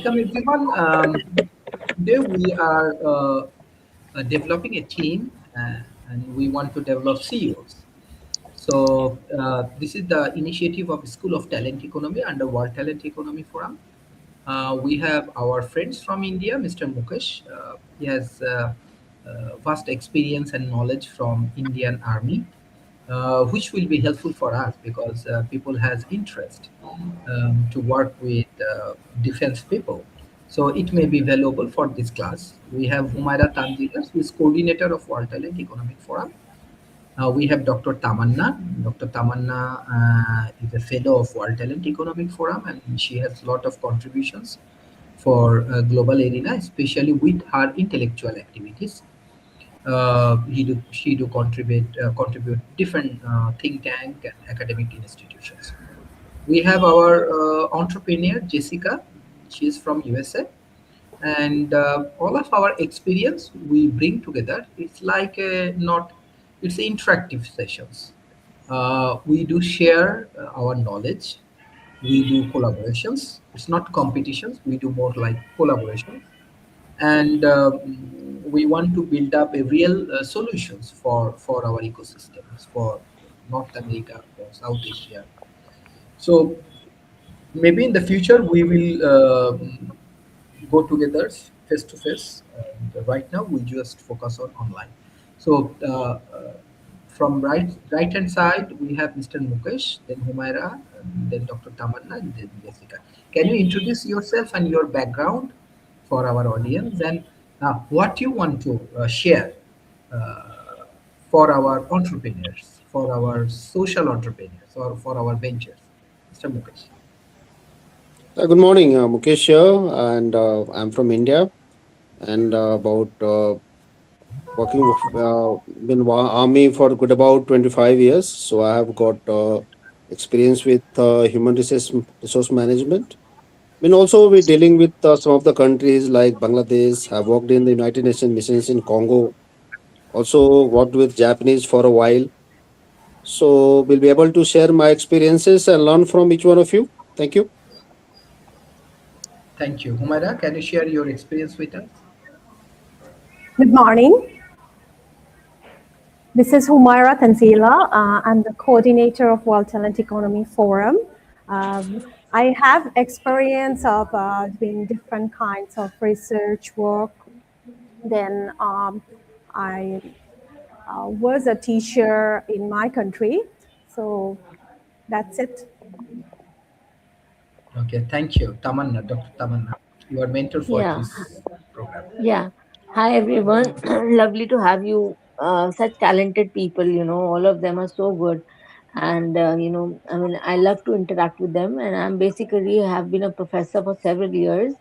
Welcome everyone. Today we are developing a team and we want to develop CEOs. This is the initiative of School of Talent Economy under World Talent Economy Forum. We have our friends from India, Mr. Mukesh. He has vast experience and knowledge from Indian Army, which will be helpful for us because people has interest to work with defense people. So it may be valuable for this class. We have Humaira Tanzila, who is coordinator of World Talent Economic Forum. We have Dr. Tamanna. Dr. Tamanna is a fellow of World Talent Economic Forum, and she has a lot of contributions for global arena, especially with her intellectual activities. She do contribute different think tank and academic institutions. We have our entrepreneur Jessica. She is from USA, and all of our experience we bring together. It's like a not. It's interactive sessions. We do share our knowledge. We do collaborations. It's not competitions. We do more like collaboration, and we want to build up a real solutions for our ecosystems for North America, for South Asia. So maybe in the future we will go together face to face. And right now we just focus on online. So from right hand side we have Mr. Mukesh, then Humaira, then Dr. Tamanna, and then Jessica. Can you introduce yourself and your background for our audience, and what you want to share uh, for our entrepreneurs, for our social entrepreneurs, or for our ventures? Mr. Mukesh. Good morning, Mukesh here, and I'm from India, and about working been army for good about 25 years. So I have got experience with human resource management. Been also we dealing with some of the countries like Bangladesh. I've worked in the United Nations missions in Congo. Also worked with Japanese for a while. So we'll be able to share my experiences and learn from each one of you. Thank you. Thank you. Humaira, can you share your experience with us? Good morning. This is Humaira Tanzila. I'm the coordinator of World Talent Economy Forum. I have experience of doing different kinds of research work. Then I was a teacher in my country. So that's it. Okay, thank you. Tamanna, Dr. Tamanna, you are mentor for Yeah, this program. yeah. Hi, everyone. Lovely to have you. Such talented people, all of them are so good. And, I mean, I love to interact with them. And I'm basically have been a professor for several years.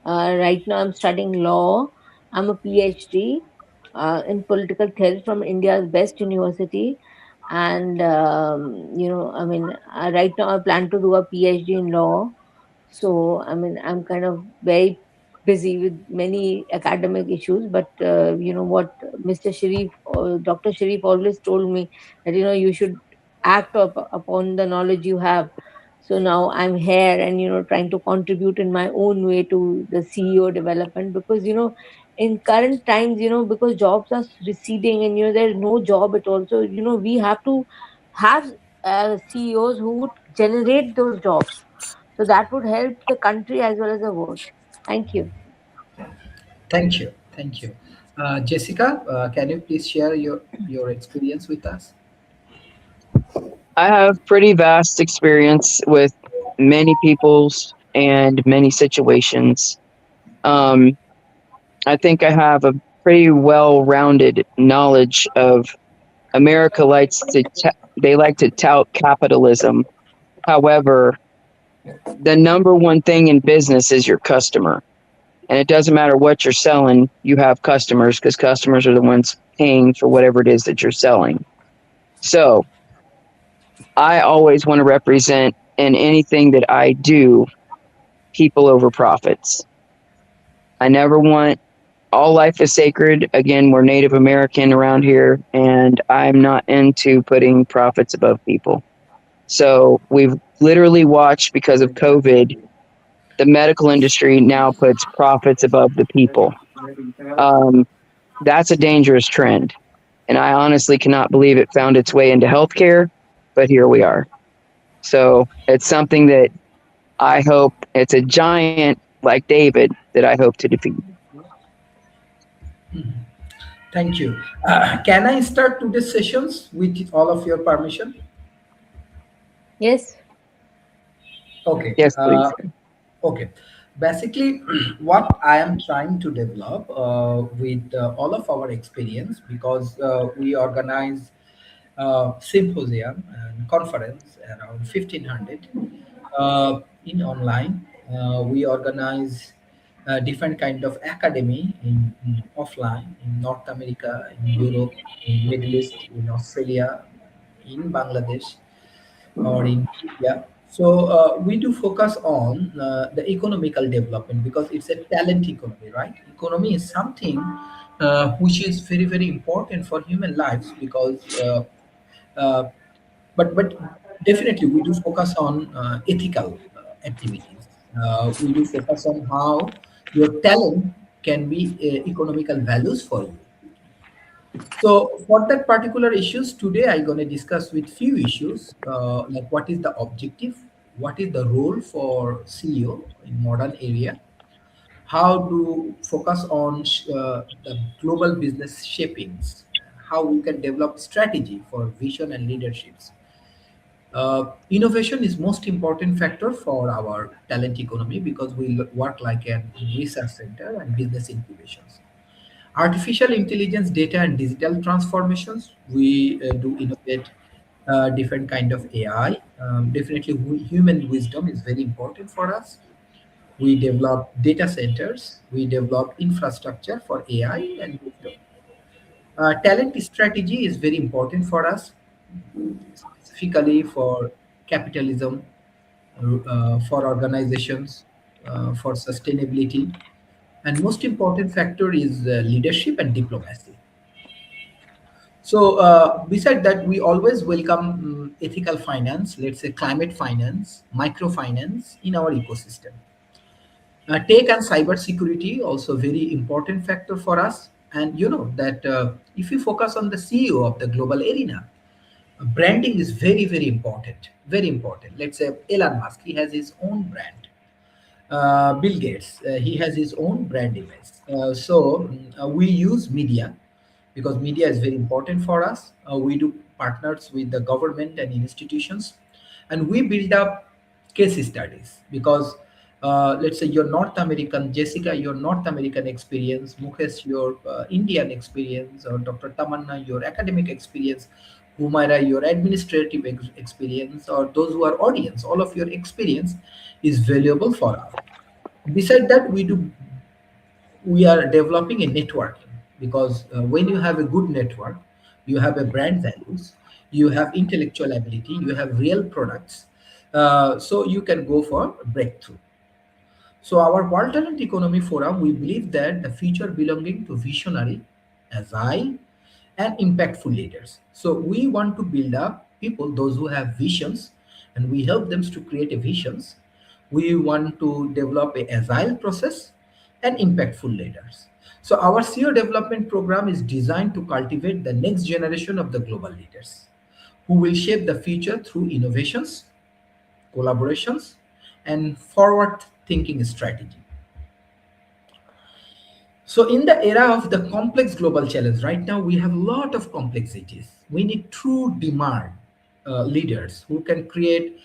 Right now, I'm studying law. I'm a PhD in political theory from India's best university. And, I mean, right now, I plan to do a PhD in law. So, I mean, I'm kind of very busy with many academic issues. But you know what, Mr. Sharif or Dr. Sharif always told me that you should upon the knowledge you have. So now I'm here and trying to contribute in my own way to the CEO development, because in current times, because jobs are receding and there's no job at all. So we have to have CEOs who would generate those jobs, so that would help the country as well as the world. Thank you. Thank you. Thank you. Jessica, can you please share your experience with us? I have pretty vast experience with many peoples and many situations. Um, I think I have a pretty well-rounded knowledge of America they like to tout capitalism. However, the number one thing in business is your customer. And it doesn't matter what you're selling, you have customers because customers are the ones paying for whatever it is that you're selling. So I always want to represent in anything that I do people over profits. I never want all life is sacred. Again, we're Native American around here, and I'm not into putting profits above people. So we've literally watched because of COVID the medical industry now puts profits above the people. Um, that's a dangerous trend. And I honestly cannot believe it found its way into healthcare, but here we are. So it's something that I hope it's a giant like David that I hope to defeat. Thank you. Can I start today's sessions with all of your permission? Yes. Okay. Yes, please. Okay. Basically, what I am trying to develop with all of our experience, because we organize symposium and conference around 1500 in online. We organize different kind of academy in offline in North America, in Europe, in Middle East, in Australia, in Bangladesh, or in India. So we do focus on the economical development because it's a talent economy, right? Economy is something which is very very important for human lives because uh, but definitely we do focus on ethical activities. We do focus on how your talent can be economical values for you. So for that particular issues today, I'm going to discuss with few issues like what is the objective, what is the role for CEO in modern area, how to focus on the global business shapings, how we can develop strategy for vision and leaderships. Innovation is most important factor for our talent economy because we work like a research center and business incubations. Artificial intelligence, data and digital transformations, we do innovate different kind of AI. Definitely human wisdom is very important for us. We develop data centers, we develop infrastructure for AI and wisdom. Talent strategy is very important for us, specifically for capitalism, for organizations, for sustainability, and most important factor is leadership and diplomacy. So, beside that, we always welcome ethical finance, let's say climate finance, microfinance in our ecosystem. Tech and cyber security also very important factor for us. And you know that if you focus on the CEO of the global arena, branding is very very important, very important. Let's say Elon Musk, he has his own brand. Bill Gates, he has his own brand image. We use media because media is very important for us. We do partners with the government and institutions, and we build up case studies because let's say your North American Jessica, your North American experience, Mukesh, your Indian experience, or Dr. Tamanna, your academic experience, Humaira, your administrative experience, or those who are audience, all of your experience is valuable for us. Beside that, we are developing a networking because when you have a good network, you have a brand values, you have intellectual ability, you have real products, so you can go for breakthrough. So our World Talent Economy Forum, we believe that the future belonging to visionary, agile, and impactful leaders. So we want to build up people, those who have visions, and we help them to create a visions. We want to develop a agile process and impactful leaders. So our CEO development program is designed to cultivate the next generation of the global leaders who will shape the future through innovations, collaborations, and forward thinking strategy. So in the era of the complex global challenge, right now we have a lot of complexities. We need true demand leaders who can create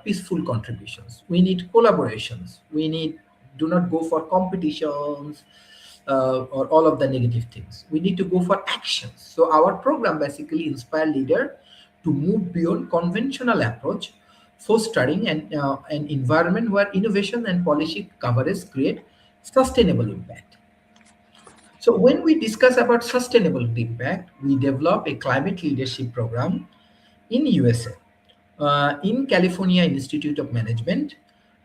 peaceful contributions. We need collaborations. We need do not go for competitions or all of the negative things. We need to go for actions. So our program basically inspire leader to move beyond conventional approach, fostering an environment where innovation and policy coverage create sustainable impact. So when we discuss about sustainable impact, we develop a climate leadership program in USA, in California Institute of Management,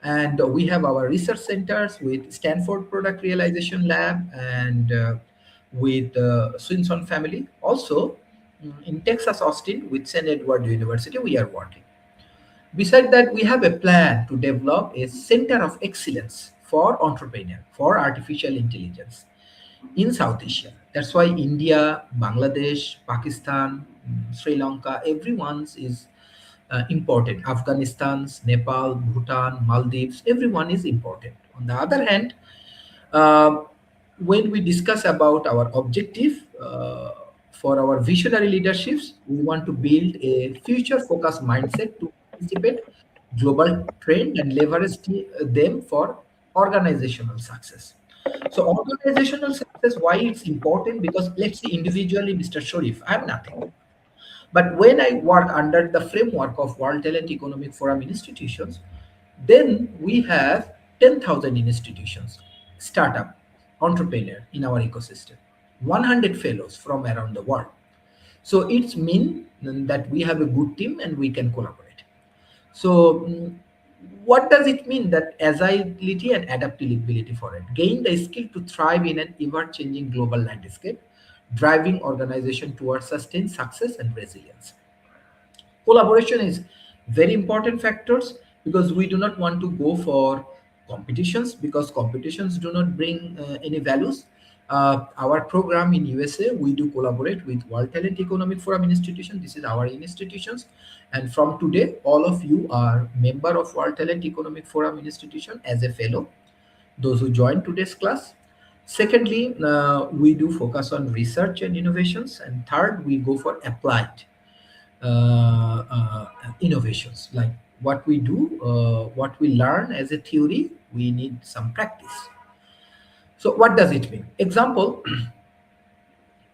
and we have our research centers with Stanford Product Realization Lab and with Swinson Family. Also in Texas Austin with St. Edward University, we are working. Beside that, we have a plan to develop a center of excellence for entrepreneur, for artificial intelligence in South Asia. That's why India, Bangladesh, Pakistan, Sri Lanka, everyone's is important. Afghanistan's, Nepal, Bhutan, Maldives, everyone is important. On the other hand, uh, when we discuss about our objective for our visionary leaderships, we want to build a future-focused mindset to anticipate global trend and leverage them for organizational success. So organizational success, why it's important? Because let's say individually, Mr. Sharif, I'm nothing. But when I work under the framework of World Talent Economic Forum institutions, then we have 10,000 institutions, startup, entrepreneur in our ecosystem, 100 fellows from around the world. So it's mean that we have a good team and we can collaborate. So what does it mean that agility and adaptability for it? Gain the skill to thrive in an ever-changing global landscape, driving organization towards sustained success and resilience. Collaboration is very important factors because we do not want to go for competitions because competitions do not bring any values. Our program in USA, we do collaborate with World Talent Economic Forum institution. This is our institutions, and from today, all of you are member of World Talent Economic Forum institution as a fellow. Those who join today's class. Secondly, we do focus on research and innovations, and third, we go for applied innovations like what we do, what we learn as a theory, we need some practice. So what does it mean? Example,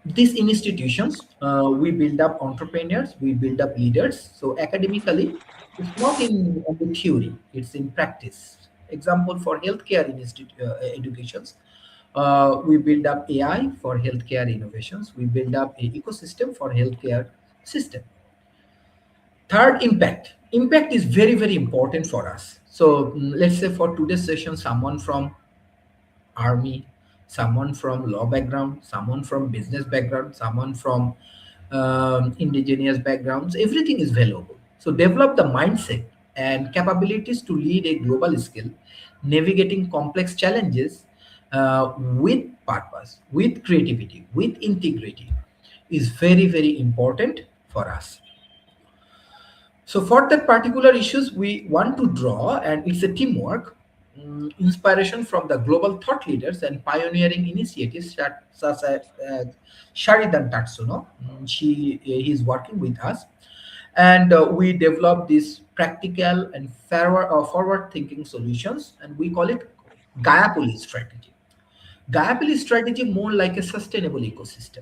these institutions, we build up entrepreneurs, we build up leaders. So academically, it's not in only theory, it's in practice. Example for healthcare educations, we build up AI for healthcare innovations. We build up an ecosystem for healthcare system. Third, impact. Impact is very, very important for us. So let's say for today's session, someone from army, someone from law background, someone from business background, someone from indigenous backgrounds, everything is valuable. So develop the mindset and capabilities to lead a global scale, navigating complex challenges with purpose, with creativity, with integrity is very, very important for us. So for that particular issues, we want to draw, and it's a teamwork, inspiration from the global thought leaders and pioneering initiatives such as Sharidan Tatsuno. He is working with us, and we develop these practical and forward-thinking solutions, and we call it Gayapoli strategy. Gayapoli strategy more like a sustainable ecosystem,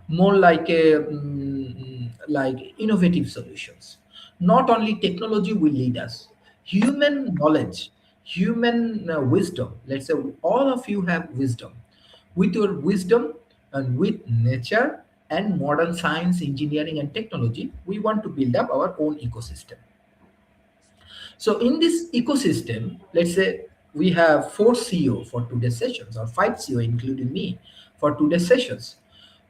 more like a like innovative solutions. Not only technology will lead us, human knowledge, human wisdom. Let's say all of you have wisdom. With your wisdom and with nature and modern science, engineering, and technology, we want to build up our own ecosystem. So in this ecosystem, let's say we have 4 CEO for today's sessions or 5 CEO, including me, for today's sessions.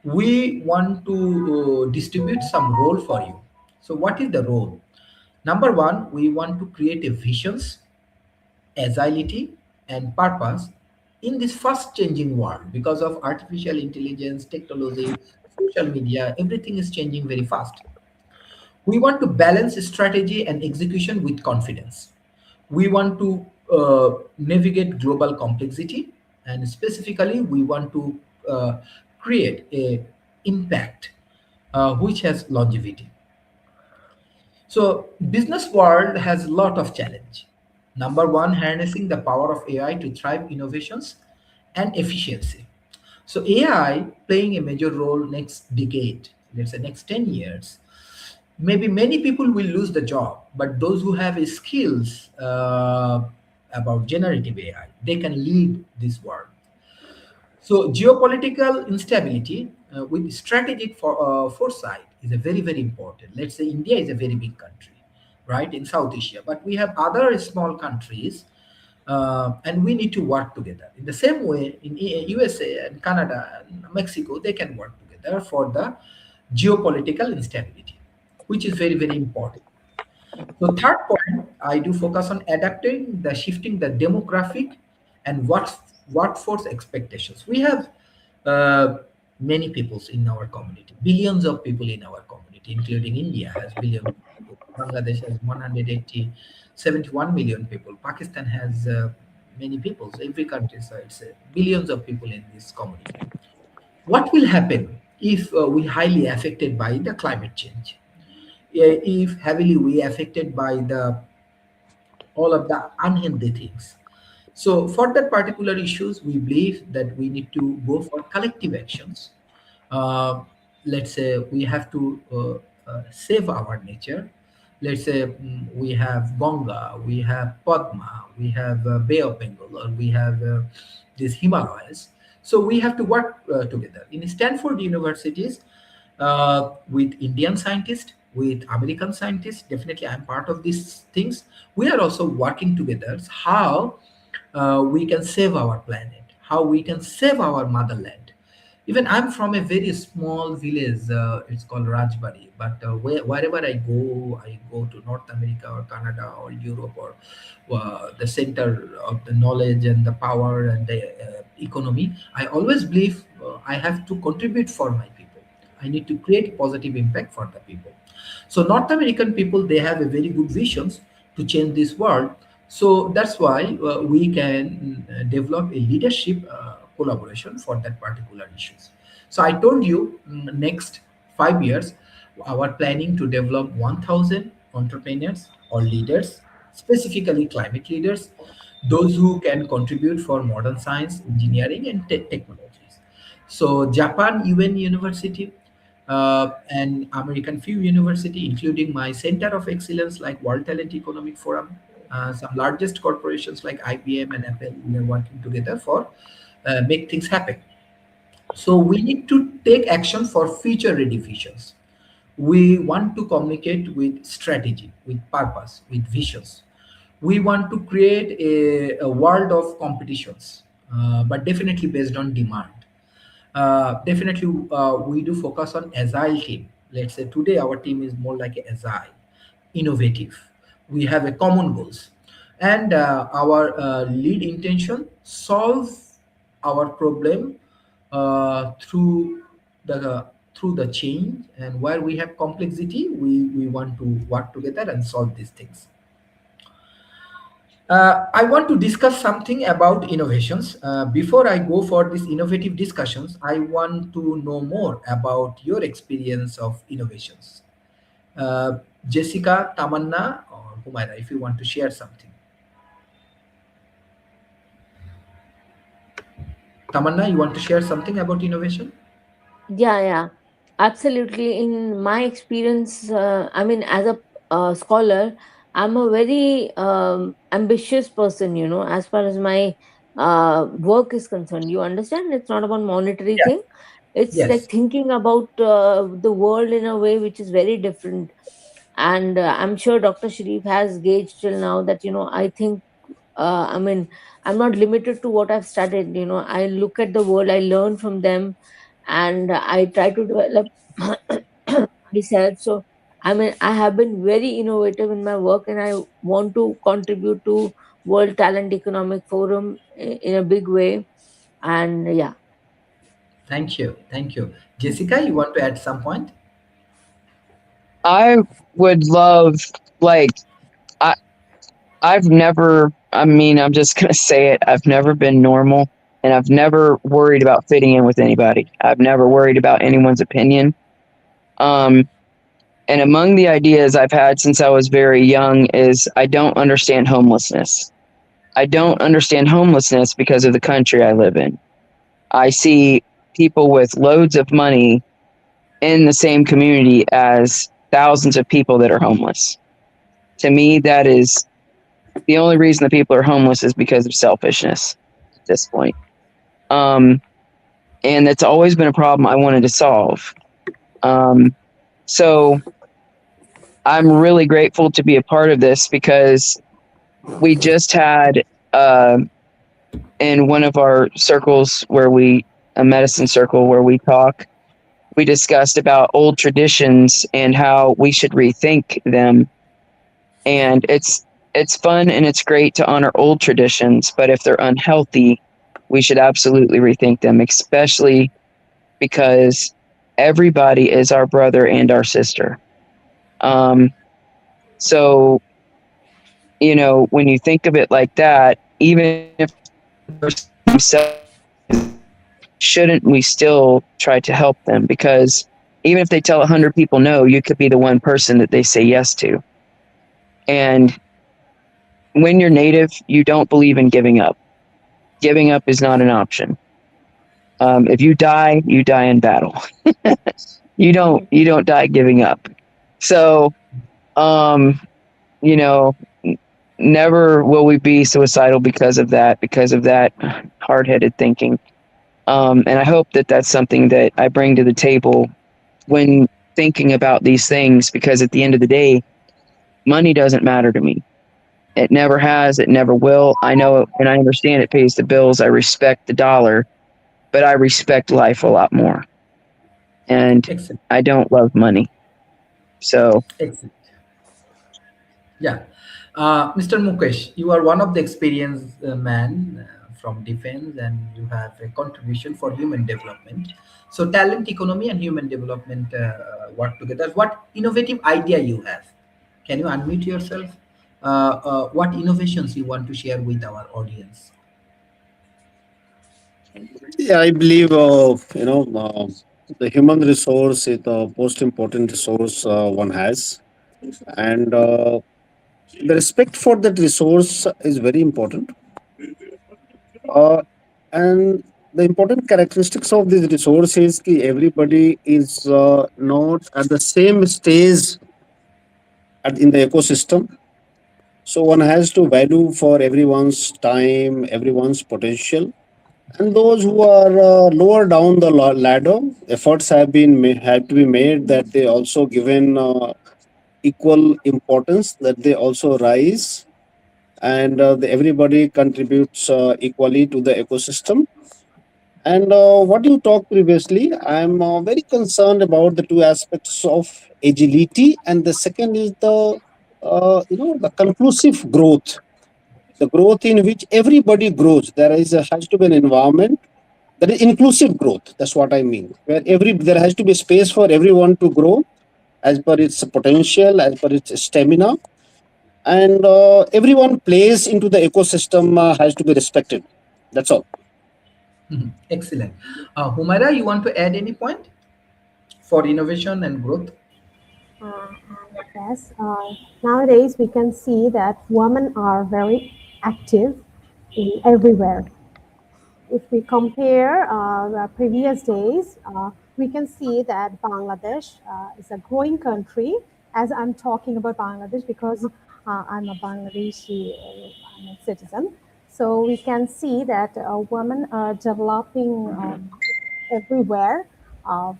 We want to distribute some role for you. So what is the role? Number one, we want to create a visions, agility, and purpose in this fast changing world because of artificial intelligence, technology, social media, everything is changing very fast. We want to balance strategy and execution with confidence. We want to navigate global complexity, and specifically, we want to create a impact which has longevity. So business world has a lot of challenge. Number one, harnessing the power of AI to drive innovations and efficiency. So AI playing a major role next decade, let's say next 10 years. Maybe many people will lose the job, but those who have skills about generative AI, they can lead this world. So geopolitical instability with strategic foresight is a very, very important. Let's say India is a very big country, right, in South Asia, but we have other small countries, and we need to work together. In the same way, in USA and Canada and Mexico, they can work together for the geopolitical instability, which is very, very important. So third point, I do focus on adapting the shifting the demographic and workforce expectations. We have uh, many peoples in our community, billions of people in our community, including India has billions of people. Bangladesh has 180, 71 million people. Pakistan has many peoples. Every country, so it's billions of people in this community. What will happen if we highly affected by the climate change? If heavily we affected by the all of the unhealthy things. So for that particular issues, we believe that we need to go for collective actions. Uh, let's say we have to save our nature. Let's say we have Ganga, we have Padma, we have Bay of Bengal, or we have these Himalayas. So we have to work together. In Stanford universities, with Indian scientists, with American scientists. Definitely, I'm part of these things. We are also working together. How we can save our planet, how we can save our motherland. Even I'm from a very small village. It's called Rajbari. But wherever I go to North America or Canada or Europe or the center of the knowledge and the power and the economy. I always believe I have to contribute for my people. I need to create positive impact for the people. So North American people, they have a very good visions to change this world. So that's why we can develop a leadership collaboration for that particular issues. So I told you next 5 years, our planning to develop 1,000 entrepreneurs or leaders, specifically climate leaders, those who can contribute for modern science, engineering, and technologies. So Japan UN University and American Few University, including my Center of Excellence like World Talent Economic Forum, some largest corporations like IBM and Apple, we are working together for make things happen. So we need to take action for future ready visions. We want to communicate with strategy, with purpose, with visions. We want to create a world of competitions, but definitely based on demand. Definitely, we do focus on agile team. Let's say today our team is more like agile, innovative. We have a common goals, and our lead intention solve our problem through the change. And where we have complexity, we want to work together and solve these things. I want to discuss something about innovations. Before I go for these innovative discussions, I want to know more about your experience of innovations. Jessica, Tamanna, or Humaira, if you want to share something. Tamanna, you want to share something about innovation? Yeah, absolutely. In my experience, I mean, as a scholar, I'm a very ambitious person, as far as my work is concerned. You understand? It's not about monetary Yes. thing. It's like Yes. thinking about the world in a way which is very different. And I'm sure Dr. Sharif has gauged till now that, I think, I mean, I'm not limited to what I've studied. I look at the world, I learn from them, and I try to develop myself. So, I mean, I have been very innovative in my work, and I want to contribute to World Talent Economic Forum in a big way. And yeah. Thank you. Thank you. Jessica, you want to add some point? I would love, like, I I've never, I mean, I'm just gonna say it. I've never been normal, and I've never worried about fitting in with anybody. I've never worried about anyone's opinion. Um, and among the ideas I've had since I was very young is I don't understand homelessness. I don't understand homelessness because of the country I live in. I see people with loads of money in the same community as thousands of people that are homeless. To me, that is the only reason that people are homeless is because of selfishness at this point. And that's always been a problem I wanted to solve. So I'm really grateful to be a part of this because we just had in one of our circles a medicine circle where we talk, we discussed about old traditions and how we should rethink them And it's fun and it's great to honor old traditions, but if they're unhealthy, we should absolutely rethink them, especially because everybody is our brother and our sister. Um, so, when you think of it like that, even if themselves, shouldn't we still try to help them? Because even if they tell 100 people no, you could be the one person that they say yes to. And when you're native, you don't believe in giving up. Giving up is not an option. If you die in battle. You don't die giving up. So, um, you know, never will we be suicidal because of that hard-headed thinking. And I hope that that's something that I bring to the table when thinking about these things, because at the end of the day, money doesn't matter to me. It never has, it never will. I know and I understand it pays the bills. I respect the dollar, but I respect life a lot more. And Excellent. I don't love money. So, Excellent. Yeah. Mr. Mukesh, you are one of the experienced man from defense, and you have a contribution for human development. So talent economy and human development work together. What innovative idea you have? Can you unmute yourself? What innovations you want to share with our audience? Yeah, I believe the human resource is the most important resource one has, and the respect for that resource is very important. And the important characteristics of this resource is that everybody is not at the same stage in the ecosystem. So one has to value for everyone's time, everyone's potential. And those who are lower down the ladder, efforts have to be made that they also given equal importance, that they also rise, and everybody contributes equally to the ecosystem. And what you talked previously, I'm very concerned about the two aspects of agility, and the second is the conclusive growth, the growth in which everybody grows. Has to be an environment that is inclusive growth. That's what I mean. Where there has to be space for everyone to grow as per its potential, as per its stamina, and everyone plays into the ecosystem has to be respected. That's all. Mhm. Excellent. Humaira, you want to add any point for innovation and growth? Uh, yes, nowadays we can see that women are very active in everywhere. If we compare the previous days, we can see that Bangladesh is a growing country. As I'm talking about Bangladesh because I'm a Bangladeshi I'm a citizen. So we can see that women are developing everywhere. Uh,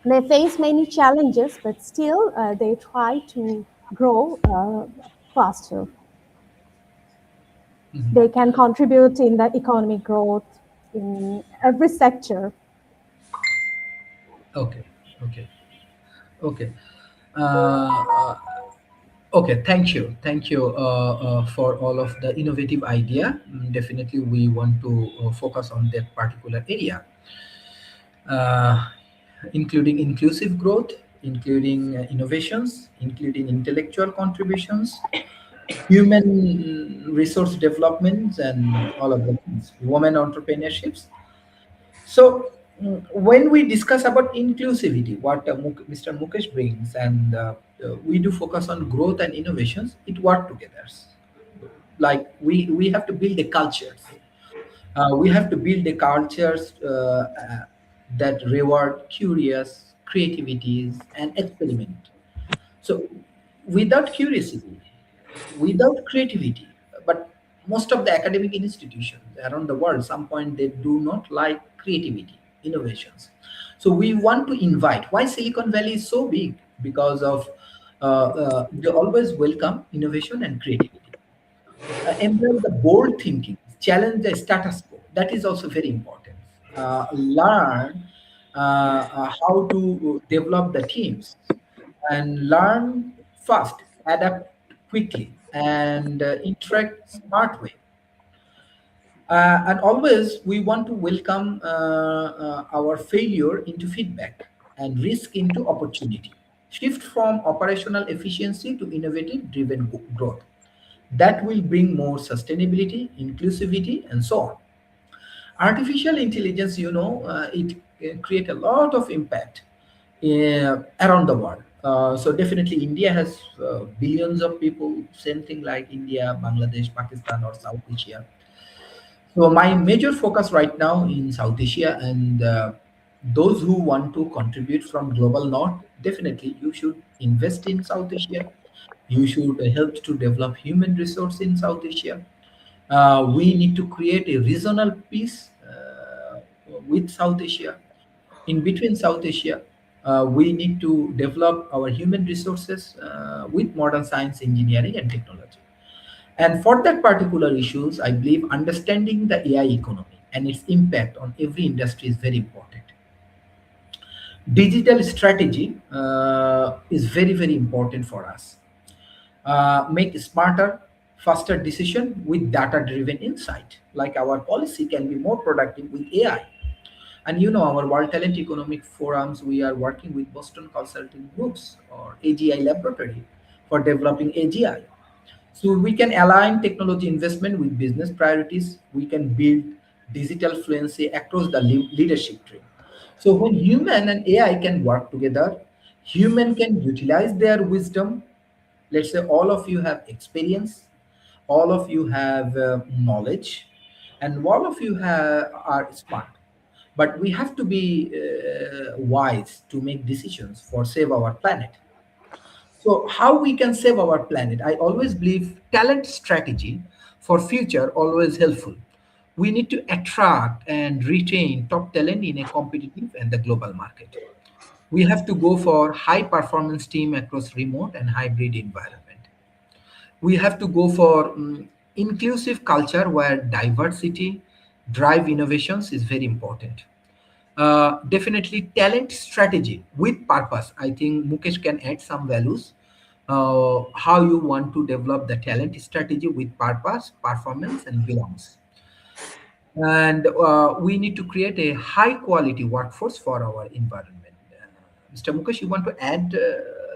they face many challenges, but still they try to grow faster. Mhm. They can contribute in the economic growth in every sector. Okay. Okay. Okay. Uh, uh, okay. Thank you for all of the innovative idea. Definitely, we want to focus on that particular area, uh, including inclusive growth, including innovations, including intellectual contributions, human resource developments, and all of the things, women entrepreneurships. So when we discuss about inclusivity, what Mr. Mukesh brings, and we do focus on growth and innovations, it work together. Like we have to build the cultures. We have to build the cultures that reward curious creativities and experiment. So without curiosity, without creativity, but most of the academic institutions around the world, some point they do not like creativity, innovations. So we want to invite. Why Silicon Valley is so big? Because of they always welcome innovation and creativity. Embrace the bold thinking, challenge the status quo. That is also very important. Learn how to develop the teams, and learn fast, adapt quickly and interact smart way. And always we want to welcome our failure into feedback and risk into opportunity. Shift from operational efficiency to innovative driven growth. That will bring more sustainability, inclusivity, and so on. Artificial intelligence, it create a lot of impact around the world. So definitely India has billions of people, same thing like India, Bangladesh, Pakistan, or South Asia. So my major focus right now in South Asia, and those who want to contribute from global north, definitely you should invest in South Asia. You should help to develop human resource in South Asia. We need to create a regional peace with South Asia. In between South Asia, we need to develop our human resources with modern science, engineering, and technology. And for that particular issues, I believe understanding the AI economy and its impact on every industry is very important. Digital strategy is very, very important for us. Make smarter, faster decision with data-driven insight. Like our policy can be more productive with AI. And our World Talent Economic Forums, we are working with Boston Consulting Groups or AGI Laboratory for developing AGI. So we can align technology investment with business priorities. We can build digital fluency across the leadership tree. So when human and AI can work together, human can utilize their wisdom. Let's say all of you have experience, all of you have knowledge, and all of you are smart. But we have to be wise to make decisions for save our planet. So how we can save our planet? I always believe talent strategy for future always helpful. We need to attract and retain top talent in a competitive and the global market. We have to go for high performance team across remote and hybrid environment. We have to go for inclusive culture where diversity drive innovations is very important. Definitely talent strategy with purpose. I think Mukesh can add some values. How you want to develop the talent strategy with purpose, performance, and belongs. And we need to create a high quality workforce for our environment. Mr. Mukesh, you want to add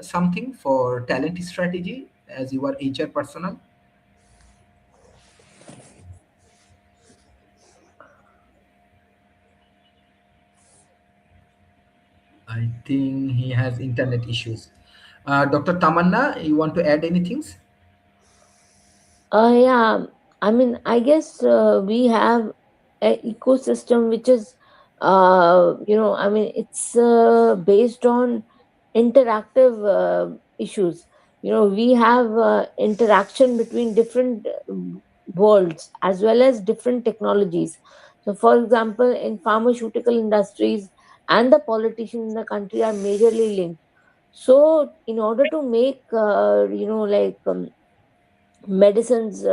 something for talent strategy as you are HR personnel? I think he has internet issues. Dr. Tamanna, you want to add anything? Yeah, I mean, I guess we have an ecosystem which is, I mean, it's based on interactive issues. We have interaction between different worlds as well as different technologies. So, for example, in pharmaceutical industries and the politicians in the country are majorly linked. So, in order to make, medicines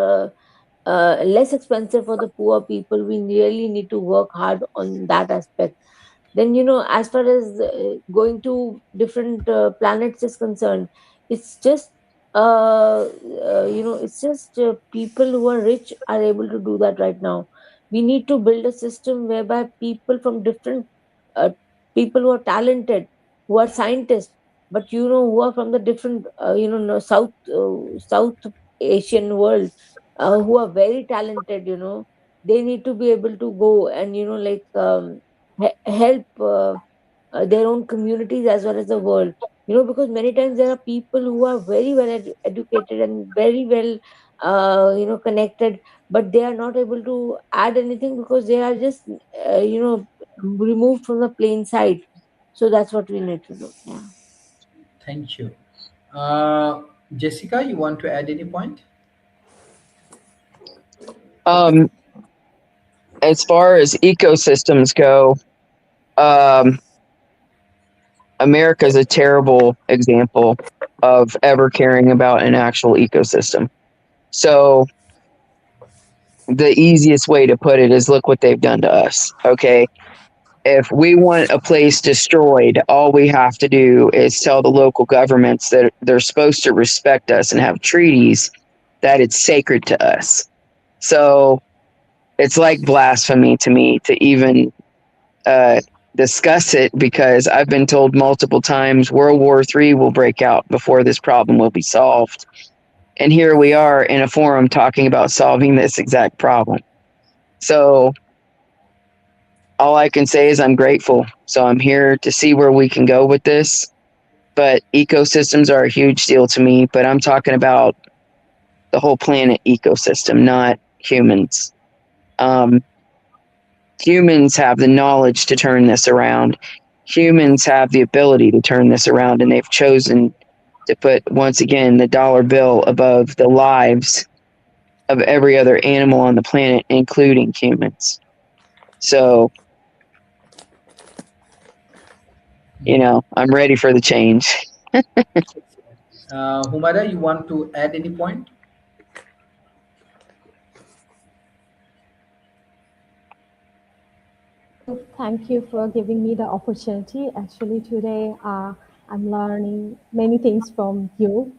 less expensive for the poor people, we really need to work hard on that aspect. Then, as far as going to different planets is concerned, it's just it's just people who are rich are able to do that right now. We need to build a system whereby people from different uh, people who are talented, who are scientists, but who are from the different no, South Asian world, who are very talented, they need to be able to go and help their own communities as well as the world. Because many times there are people who are very well educated and very well connected, but they are not able to add anything because they are just removed from the plain sight. So that's what we need to do. Yeah. Thank you. Uh, Jessica, you want to add any point? Um, as far as ecosystems go, um, America is a terrible example of ever caring about an actual ecosystem. So the easiest way to put it is look what they've done to us. Okay. if we want a place destroyed, all we have to do is tell the local governments that they're supposed to respect us and have treaties, that it's sacred to us. So it's like blasphemy to me to even discuss it, because I've been told multiple times World War III will break out before this problem will be solved. And here we are in a forum talking about solving this exact problem. So all I can say is I'm grateful. So I'm here to see where we can go with this. But ecosystems are a huge deal to me, but I'm talking about the whole planet ecosystem, not humans. Humans have the knowledge to turn this around. Humans have the ability to turn this around, and they've chosen to put, once again, the dollar bill above the lives of every other animal on the planet, including humans. So, I'm ready for the change. Humada, you want to add any point? Thank you for giving me the opportunity. Actually, today I'm learning many things from you,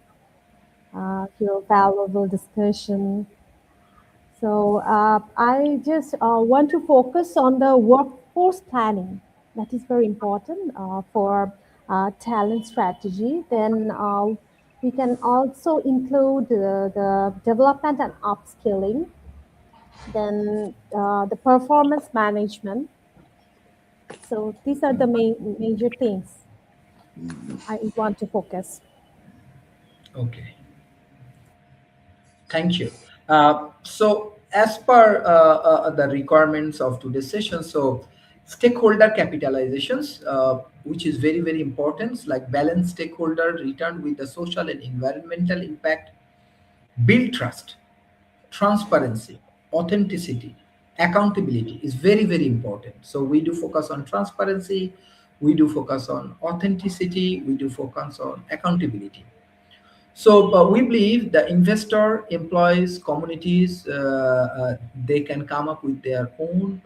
your valuable discussion. So I just want to focus on the workforce planning. That is very important for talent strategy. Then we can also include the development and upskilling. Then the performance management. So these are the major things I want to focus. Okay. Thank you. So, as per the requirements of today's session, so stakeholder capitalizations, which is very, very important, like balanced stakeholder return with the social and environmental impact, build trust, transparency, authenticity, accountability is very, very important. So, we do focus on transparency, we do focus on authenticity, we do focus on accountability. So we believe the investor, employees, communities, they can come up with their own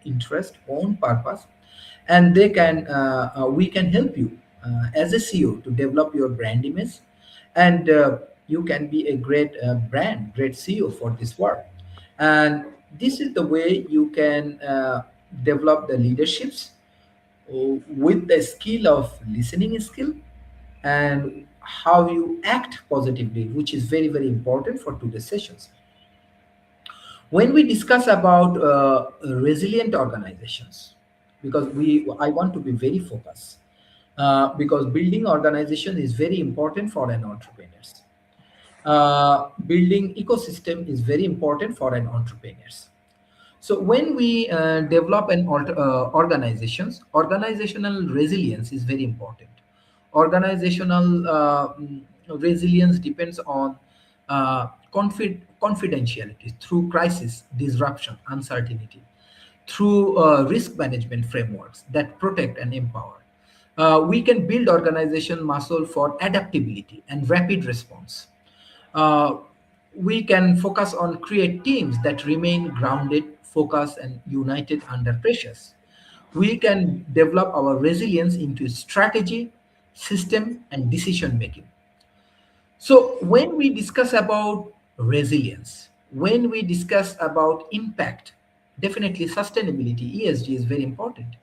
interest, own purpose, and we can help you as a CEO to develop your brand image, and you can be a great great CEO for this work. And this is the way you can develop the leaderships with the skill of listening skill and how you act positively, which is very, very important for today's sessions. When we discuss about resilient organizations, because I want to be very focused, because building organization is very important for an entrepreneurs. Building ecosystem is very important for an entrepreneurs. So when we develop an organizational resilience is very important. Organizational resilience depends on confidentiality through crisis, disruption, uncertainty, through risk management frameworks that protect and empower. We can build organization muscle for adaptability and rapid response. Uh, we can focus on create teams that remain grounded, focused, and united under pressures. We can develop our resilience into strategy, system, and decision making. So when we discuss about resilience, when we discuss about impact, definitely sustainability, ESG is very important.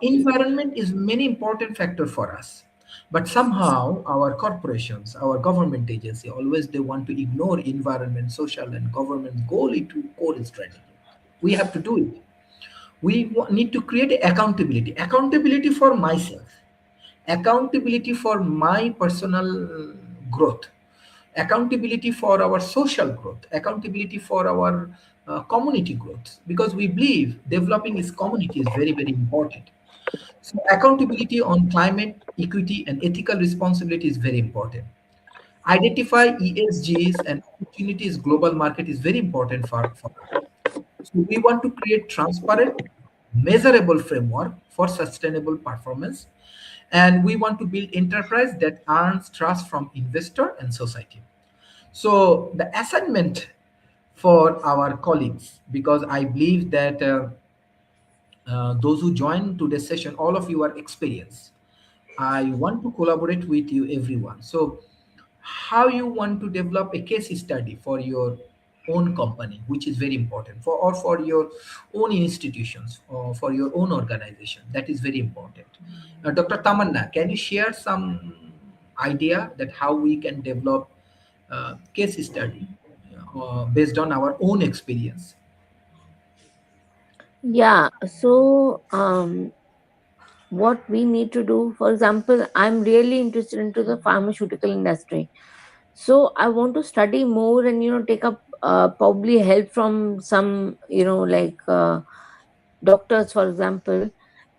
Environment is many important factor for us, but somehow our corporations, our government agency, always they want to ignore environment, social, and government goal into core strategy. We have to do it. Need to create accountability for myself, accountability for my personal growth, accountability for our social growth, accountability for our community growth, because we believe developing this community is very, very important. So accountability on climate, equity, and ethical responsibility is very important. Identify ESGs and opportunities global market is very important for us. So we want to create transparent, measurable framework for sustainable performance, and we want to build enterprise that earns trust from investor and society. So the assignment for our colleagues, because I believe that those who join today's session, all of you are experienced. I want to collaborate with you, everyone. So, how you want to develop a case study for your own company, which is very important, for or for your own institutions or for your own organization, that is very important. Dr. Tamanna, can you share some idea that how we can develop case study based on our own experience? Yeah. So, what we need to do, for example, I'm really interested into the pharmaceutical industry. So I want to study more and, take up probably help from some, doctors, for example,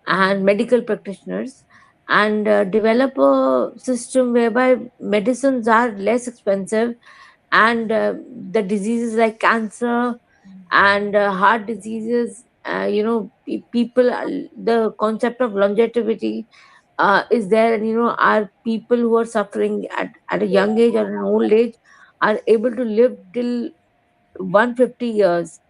and medical practitioners, and develop a system whereby medicines are less expensive, and the diseases like cancer and heart diseases, people, the concept of longevity is there, and are people who are suffering at a young age or an old age are able to live till 150 years.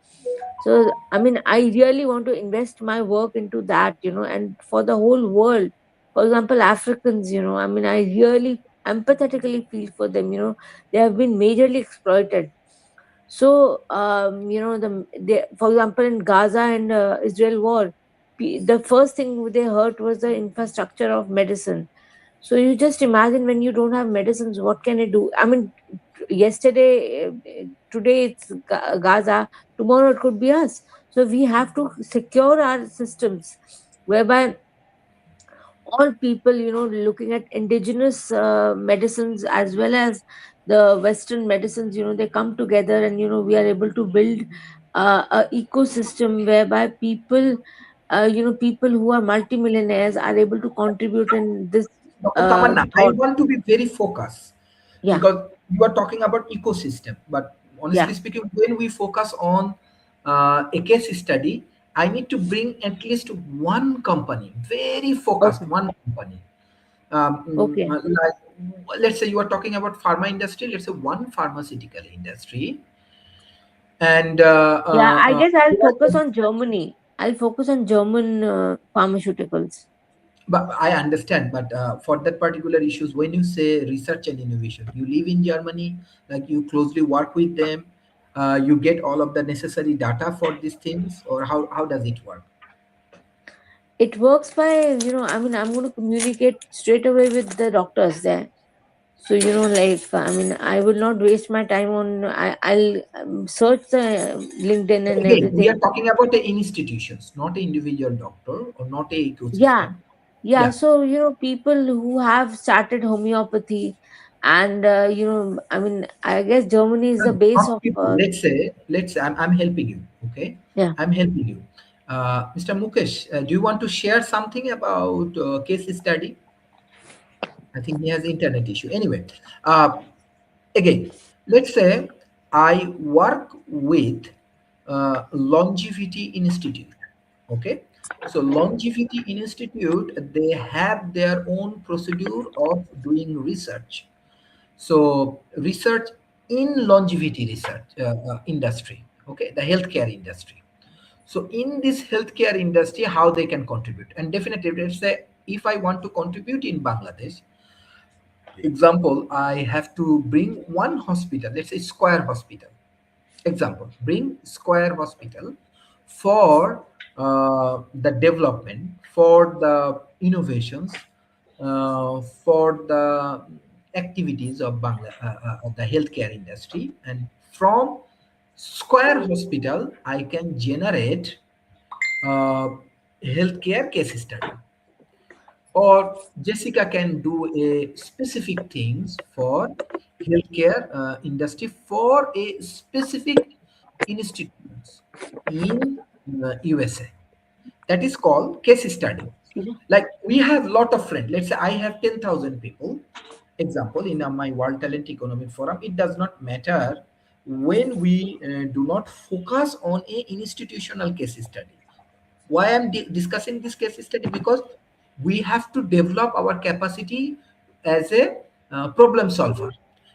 So, I mean, I really want to invest my work into that, and for the whole world. For example, Africans, I mean, I really empathetically feel for them, they have been majorly exploited. So, for example, in Gaza and Israel war, the first thing they hurt was the infrastructure of medicine. So you just imagine, when you don't have medicines, what can it do? I mean, today it's Gaza, tomorrow it could be us. So we have to secure our systems whereby all people, looking at indigenous medicines as well as the Western medicines, they come together, and, we are able to build a ecosystem whereby people who are multimillionaires are able to contribute in this Dr. Tamanna, I thought. want to be very focused Yeah, because you are talking about ecosystem. But honestly yeah. speaking, when we focus on a case study, I need to bring at least one company, very focused Okay, one company. okay. Like, let's say you are talking about pharma industry. Let's say one pharmaceutical industry, and Yeah, I guess I'll they focus are. on Germany. I'll focus on German pharmaceuticals. But I understand, but for that particular issues, when you say research and innovation, you live in Germany, like you closely work with them, you get all of the necessary data for these things, or how does it work? It works by, I mean, I'm going to communicate straight away with the doctors there. So, I mean, I will not waste my time on, I'll search the LinkedIn and Again, we are everything. talking about the institutions, not an individual doctor or not a ecosystem. Yeah, yeah. Yeah, So, people who have started homeopathy, and, I mean, I guess Germany is the base not of, people. Let's say I'm helping you. Okay, yeah. I'm helping you. Mr. Mukesh, do you want to share something about case study? I think he has internet issue. Anyway, uh, again, let's say I work with Longevity Institute. Okay, so Longevity Institute, they have their own procedure of doing research. So research in longevity research industry. Okay, the healthcare industry. So in this healthcare industry, how they can contribute, and definitely, let's say if I want to contribute in Bangladesh, example, I have to bring one hospital, let's say Square Hospital. Example, bring Square Hospital for the development, for the innovations, for the activities of the healthcare industry, and from Square Hospital, I can generate uh, healthcare case study, or Jessica can do a specific things for healthcare industry for a specific institutions in USA. That is called case study. Like we have lot of friends. Let's say I have 10,000 people. Example, in my World Talent Economic Forum, it does not matter when we do not focus on a institutional case study. Why I'm discussing this case study? Because we have to develop our capacity as a problem solver.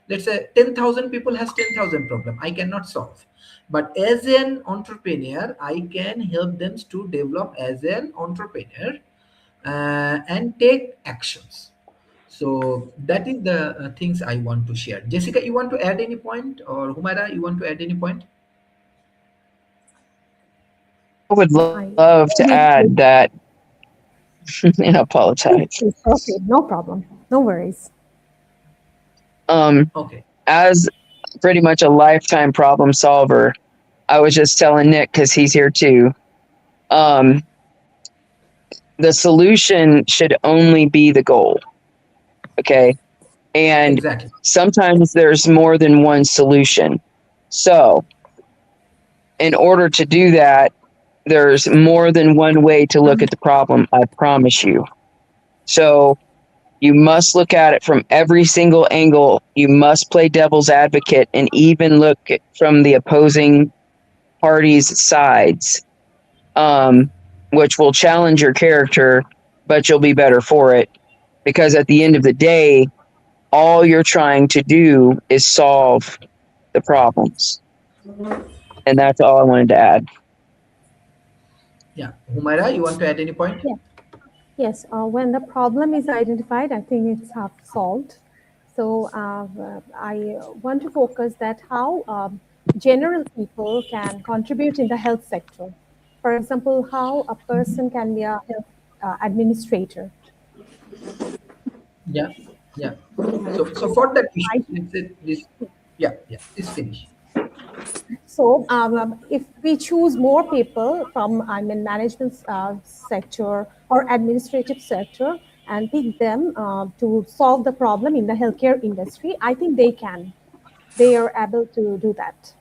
Let's say 10,000 people has 10,000 problem. I cannot solve. But as an entrepreneur, I can help them to develop as an entrepreneur and take actions. So that is the things I want to share. Jessica, you want to add any point, or Humaira, you want to add any point? I would I love to add that. I apologize. Okay, no problem. No worries. Okay. As pretty much a lifetime problem solver, I was just telling Nick, because he's here too. The solution should only be the goal. Okay. And Exactly. sometimes there's more than one solution. So, in order to do that, there's more than one way to look at the problem, I promise you. So, you must look at it from every single angle. You must play devil's advocate and even look from the opposing party's sides, which will challenge your character, but you'll be better for it. Because at the end of the day, all you're trying to do is solve the problems. And that's all I wanted to add. Yeah. Humaira, you want to add any point? Yeah. Yes, when the problem is identified, I think it's half solved. So I want to focus that how general people can contribute in the health sector. For example, how a person can be a health administrator. Yeah. Yeah. So for that issue, let's say this. Yeah. It's finished. So if we choose more people from, management sector or administrative sector and pick them to solve the problem in the healthcare industry, I think they can. They are able to do that.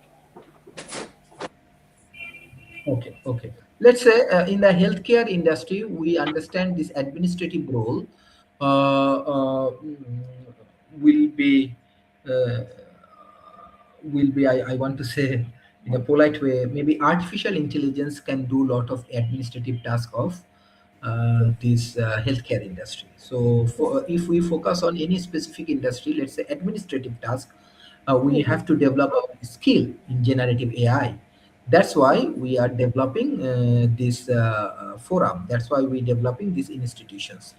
Okay. Let's say in the healthcare industry, we understand this administrative role will be uh, I want to say in a polite way, maybe artificial intelligence can do a lot of administrative tasks of this healthcare industry. So if we focus on any specific industry, let's say administrative task, we have to develop a skill in generative AI. That's why we are developing this forum. That's why we're developing these institutions.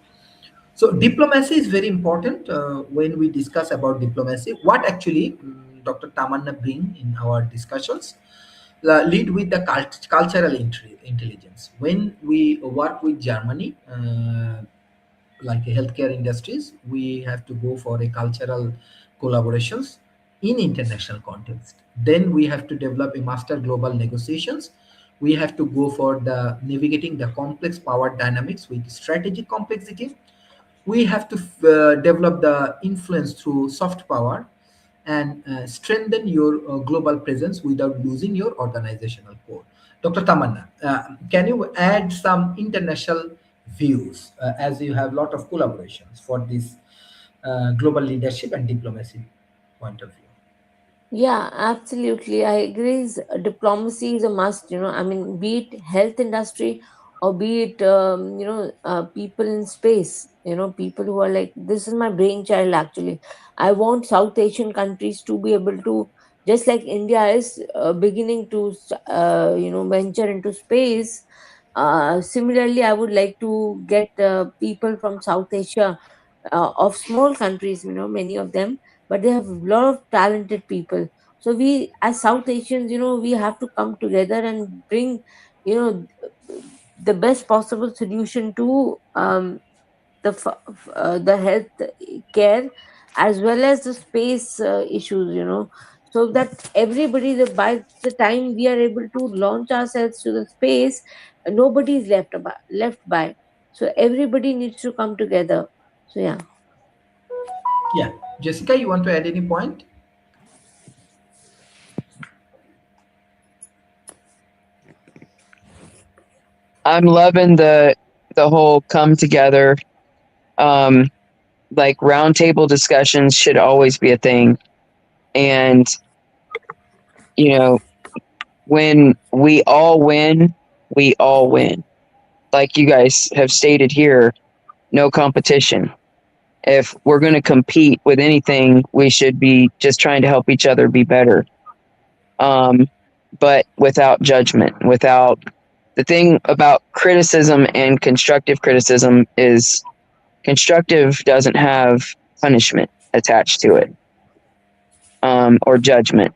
So diplomacy is very important when we discuss about diplomacy. What actually Dr. Tamanna bring in our discussions, lead with the cultural intelligence. When we work with Germany, like healthcare industries, we have to go for a cultural collaborations in international context. Then we have to develop a master global negotiations. We have to go for the navigating the complex power dynamics with strategic complexity. We have to develop the influence through soft power and strengthen your global presence without losing your organizational core. Dr. Tamanna, can you add some international views as you have a lot of collaborations for this global leadership and diplomacy point of view? Yeah, absolutely. I agree. Diplomacy is a must, I mean, be it health industry or be it, people in space, people who are like, this is my brainchild actually. I want South Asian countries to be able to, just like India is beginning to, venture into space. Similarly, I would like to get people from South Asia, of small countries, many of them, but they have a lot of talented people. So we, as South Asians, we have to come together and bring, you know, the best possible solution to the health care as well as the space issues, so that everybody, by the time we are able to launch ourselves to the space, nobody is left by. So everybody needs to come together. So yeah. Yeah. Jessica, you want to add any point? I'm loving the whole come together. Like roundtable discussions should always be a thing. And when we all win, we all win. Like you guys have stated here, no competition. If we're going to compete with anything, we should be just trying to help each other be better. But without judgment, without the thing about criticism and constructive criticism is constructive doesn't have punishment attached to it, or judgment.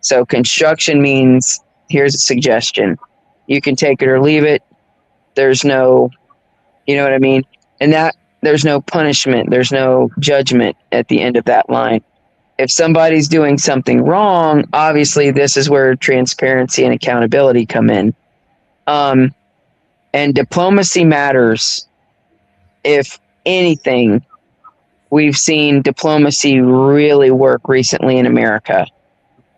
So construction means here's a suggestion. You can take it or leave it. There's no, you know what I mean? And that there's no punishment. There's no judgment at the end of that line. If somebody's doing something wrong, obviously this is where transparency and accountability come in. And diplomacy matters. If anything, we've seen diplomacy really work recently in America.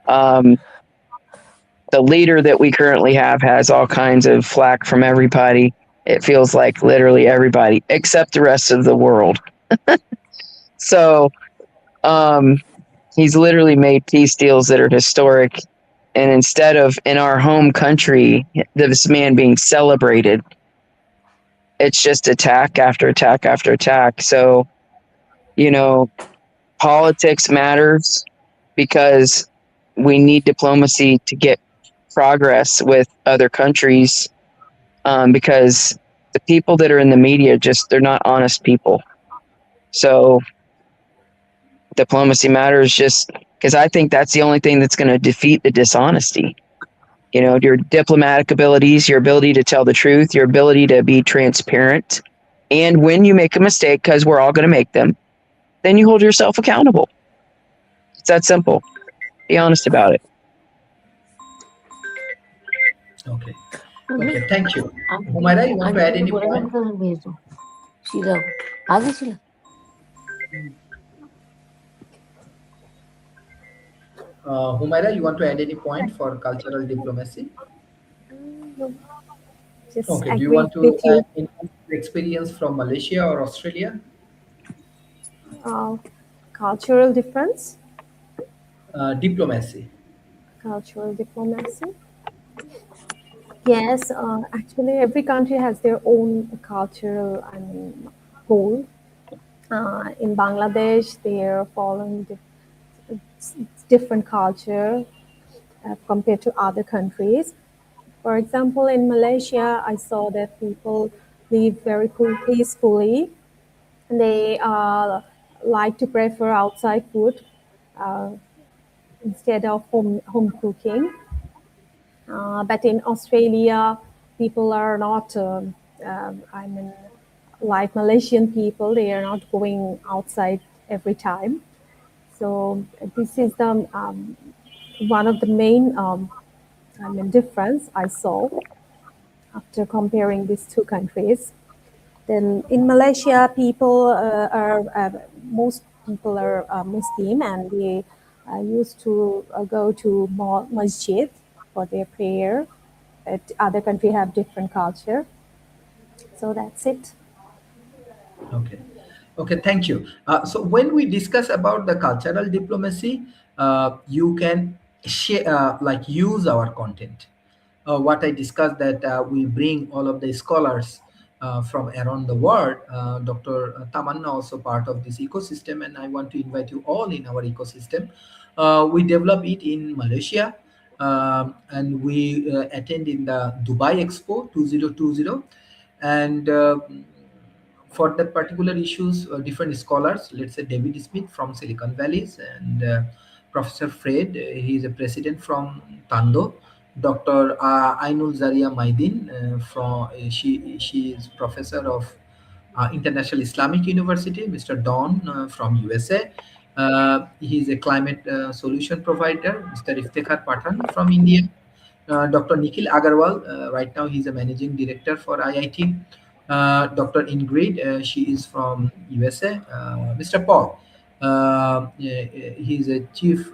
The leader that we currently have has all kinds of flack from everybody. It feels like literally everybody except the rest of the world. So he's literally made peace deals that are historic. And instead of in our home country, this man being celebrated, it's just attack after attack after attack. So, you know, politics matters because we need diplomacy to get progress with other countries, because the people that are in the media they're not honest people. So diplomacy matters just because I think that's the only thing that's going to defeat the dishonesty. You know, your diplomatic abilities, your ability to tell the truth, your ability to be transparent. And when you make a mistake, because we're all going to make them, then you hold yourself accountable. It's that simple. Be honest about it. Okay. Okay, thank you. Humaira, you want to add any point? Sheila आगे Sheila Humaira, you want to add any point for cultural diplomacy? Just Okay. Do you agree want to with you. add any experience from Malaysia or Australia? Cultural difference, Diplomacy. cultural diplomacy. Yes, actually, every country has their own cultural, goal. In Bangladesh, they are following different culture compared to other countries. For example, in Malaysia, I saw that people live very peacefully. They like to prefer outside food instead of home cooking. But in Australia, people are not, like Malaysian people, they are not going outside every time. So this is the one of the main difference I saw after comparing these two countries. Then in Malaysia, people most people are Muslim, and they used to go to masjid for their prayer. But other country have different culture. So that's it. Okay. Okay, thank you. So when we discuss about the cultural diplomacy, you can share, like use our content. What I discussed that we bring all of the scholars from around the world. Dr. Tamanna also part of this ecosystem, and I want to invite you all in our ecosystem. We develop it in Malaysia, and we attend in the Dubai Expo 2020, and for that particular issues, different scholars, let's say David Smith from Silicon Valleys, and Professor Fred, he is a president from Tando. Dr. Ainul Zaria Maidin, she is professor of International Islamic University. Mr. Don from USA. He is a climate solution provider. Mr. Iftekhar Pathan from India. Dr. Nikhil Agarwal, right now he's a managing director for IIT. Dr. Ingrid, she is from USA. Mr. Paul, he's a chief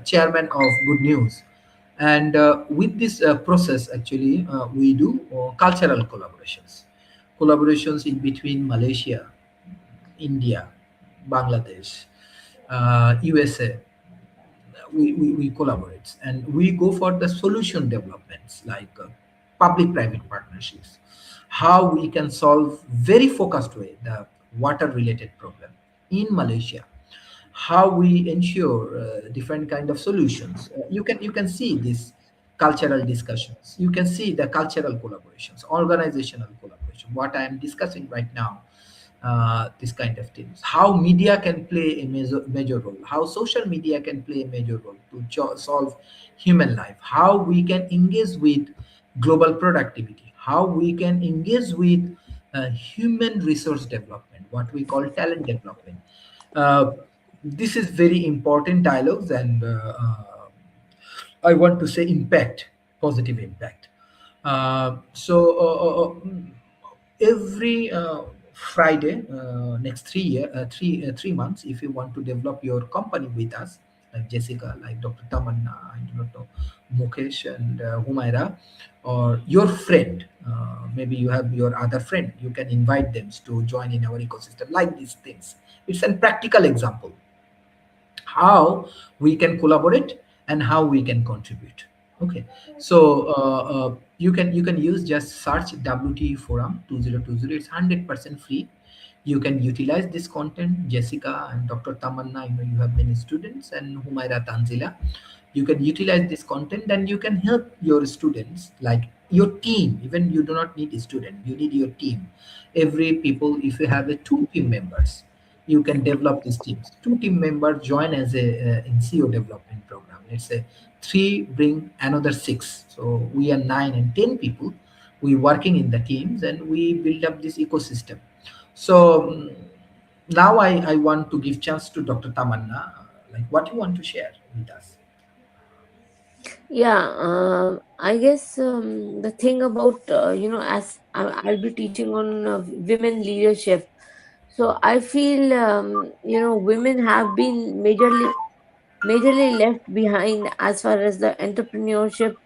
chairman of Good News. And with this process, actually, we do cultural collaborations in between Malaysia, India, Bangladesh, USA. We collaborate, and we go for the solution developments like public-private partnerships, how we can solve very focused way the water related problem in Malaysia, how we ensure different kind of solutions. You can see these cultural discussions, you can see the cultural collaborations, organizational collaboration, what I am discussing right now. This kind of things, how media can play a major role, how social media can play a major role to solve human life, how we can engage with global productivity, how we can engage with human resource development, what we call talent development. uh, this is very important dialogues, and I want to say impact, positive impact. Every Friday, next 3 months, if you want to develop your company with us, like Jessica, like Dr. Tamanna, and Dr. Mukesh, and Humaira, or your friend, maybe you have your other friend, you can invite them to join in our ecosystem, like these things. It's a practical example how we can collaborate and how we can contribute. Okay, so you can use, just search WT Forum 2020. It's 100% free. You can utilize this content. Jessica and Dr. Tamanna, you have many students, and Humaira, Tanzila, you can utilize this content, and you can help your students, like your team. Even you do not need a student, you need your team. Every people, if you have a two team members, you can develop these teams. Two team members join as a in CO development program. Let's say three bring another six, so we are 9 and 10 people. We working in the teams, and we build up this ecosystem. So now I want to give chance to Dr. Tamanna, like what you want to share with us. Yeah, I guess the thing about as I'll be teaching on women leadership, so I feel women have been majorly left behind as far as the entrepreneurship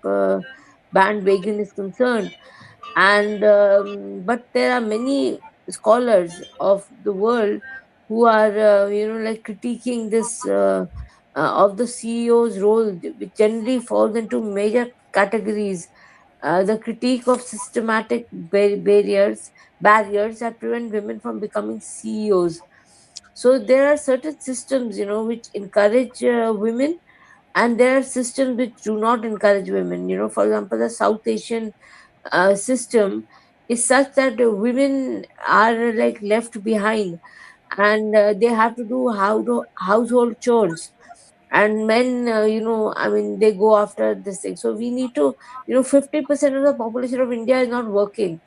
bandwagon is concerned. And but there are many scholars of the world who are like critiquing this of the CEO's role, which generally falls into major categories. The critique of systematic barriers that prevent women from becoming CEOs. So there are certain systems, which encourage women, and there are systems which do not encourage women. For example, the South Asian system is such that women are like left behind, and they have to do household chores, and men, I mean, they go after this thing. So we need to, 50% of the population of India is not working,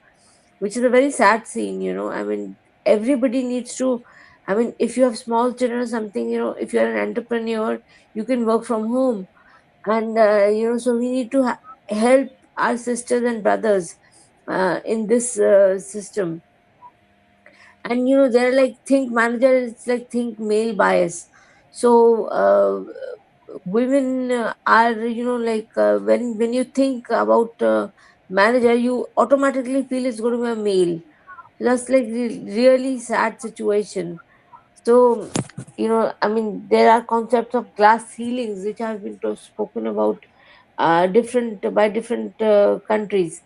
which is a very sad scene. I mean, everybody needs to, I mean, if you have small children or something, if you're an entrepreneur, you can work from home. And so we need to help our sisters and brothers in this system. And they're like, think manager is like, think male bias. So women are, like, when you think about manager, you automatically feel it's going to be a male. That's like really sad situation. So I mean, there are concepts of glass ceilings which have been spoken about different countries.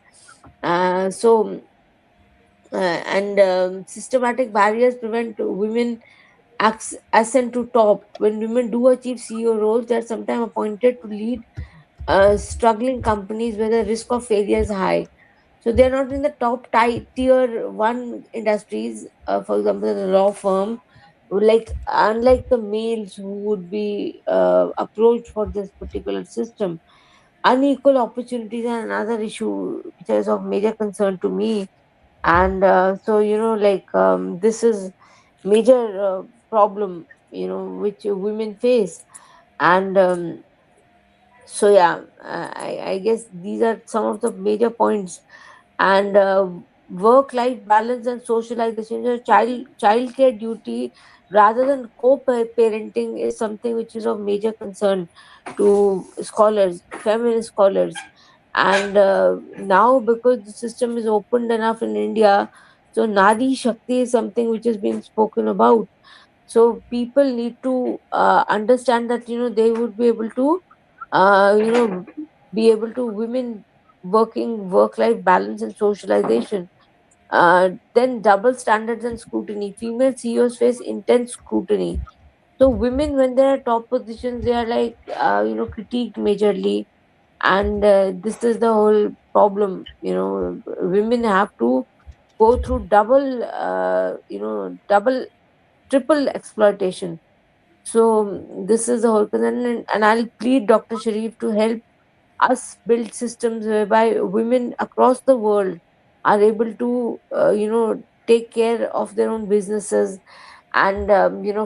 So and systematic barriers prevent women ascent to top. When women do achieve CEO roles, they are sometimes appointed to lead struggling companies where the risk of failure is high. So they are not in the top tier one industries. For example, the law firm, like unlike the males who would be approached for this particular system. Unequal opportunities are another issue which is of major concern to me. And so like, this is major problem which women face. And so yeah, I guess these are some of the major points. And work life balance and socialization, childcare duty rather than co-parenting is something which is of major concern to scholars, feminist scholars. And now, because the system is opened enough in India, so Nadi Shakti is something which is being spoken about. So people need to understand that they would be able to be able to, women working work life balance and socialization. Then double standards and scrutiny. Female CEOs face intense scrutiny. So women, when they're at top positions, they are like critiqued majorly, and this is the whole problem. Women have to go through double, triple exploitation. So this is the whole concern, and I'll plead Dr. Sharif to help us build systems whereby women across the world are able to take care of their own businesses. And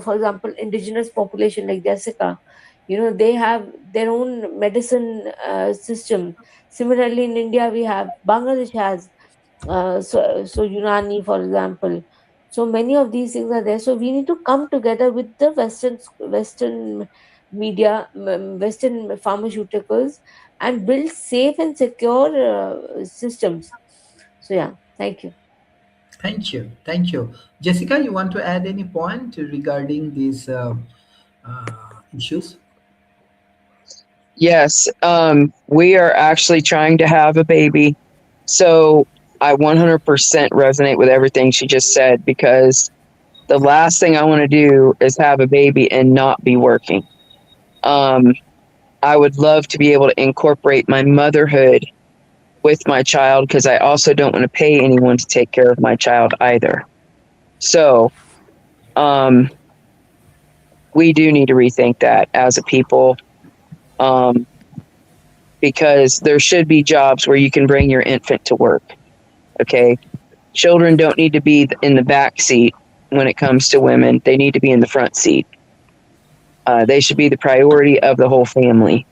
for example, indigenous population like Jessica, they have their own medicine system. Similarly, in India, we have, Bangladesh has, so Unani, for example. So many of these things are there. So we need to come together with the Western media, Western pharmaceuticals, and build safe and secure systems. So yeah, thank you. Thank you. Thank you. Jessica, you want to add any point regarding these issues? Yes, we are actually trying to have a baby. So I 100% resonate with everything she just said, because the last thing I want to do is have a baby and not be working. Um, I would love to be able to incorporate my motherhood with my child, because I also don't want to pay anyone to take care of my child either. So um, we do need to rethink that as a people, because there should be jobs where you can bring your infant to work. Okay. Children don't need to be in the back seat when it comes to women. They need to be in the front seat. They should be the priority of the whole family,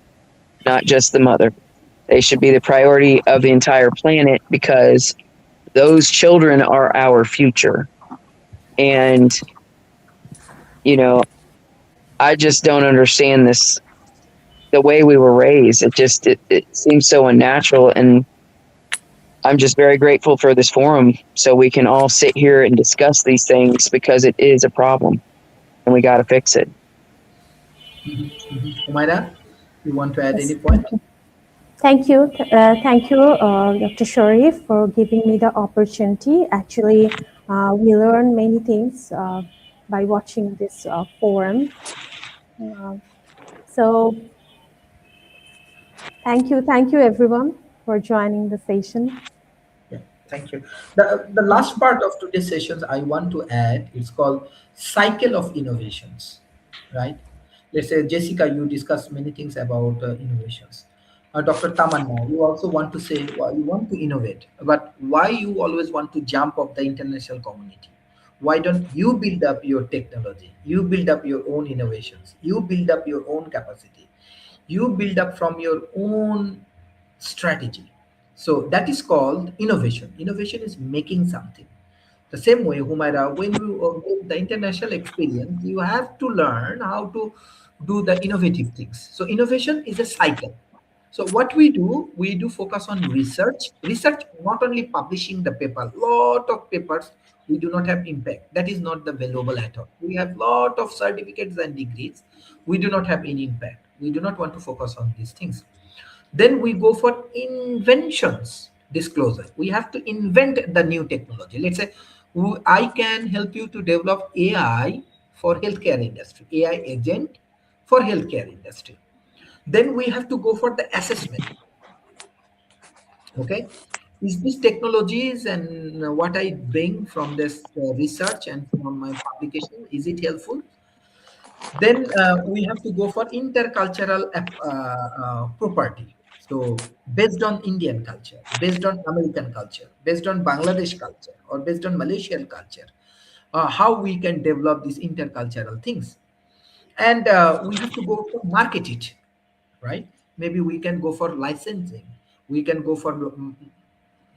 not just the mother. They should be the priority of the entire planet, because those children are our future. And, I just don't understand this, the way we were raised. It seems so unnatural. And I'm just very grateful for this forum, so we can all sit here and discuss these things, because it is a problem and we got to fix it. Umaira, you want to add Yes. any point? Thank you, Dr. Sharif, for giving me the opportunity. Actually, we learn many things by watching this forum. So, thank you, everyone, for joining the session. Yeah, thank you. The last part of today's sessions I want to add, it's called cycle of innovations, right? Let's say, Jessica, you discussed many things about innovations. Dr. Tamanna, you also want to say, well, you want to innovate, but why you always want to jump off the international community? Why don't you build up your technology? You build up your own innovations. You build up your own capacity. You build up from your own strategy. So that is called innovation. Innovation is making something. The same way, Humaira, when you get the international experience, you have to learn how to do the innovative things. So innovation is a cycle. So what we do focus on research. Research, not only publishing the paper, lot of papers, we do not have impact. That is not the valuable at all. We have lot of certificates and degrees. We do not have any impact. We do not want to focus on these things. Then we go for inventions disclosure. We have to invent the new technology. Let's say I can help you to develop AI for healthcare industry, AI agent for healthcare industry. Then we have to go for the assessment. Okay, is this technologies and what I bring from this research and from my publication, is it helpful? Then we have to go for intercultural property. So based on Indian culture, based on American culture, based on Bangladesh culture, or based on Malaysian culture, how we can develop these intercultural things. And we have to go for market it, right? Maybe we can go for licensing. We can go for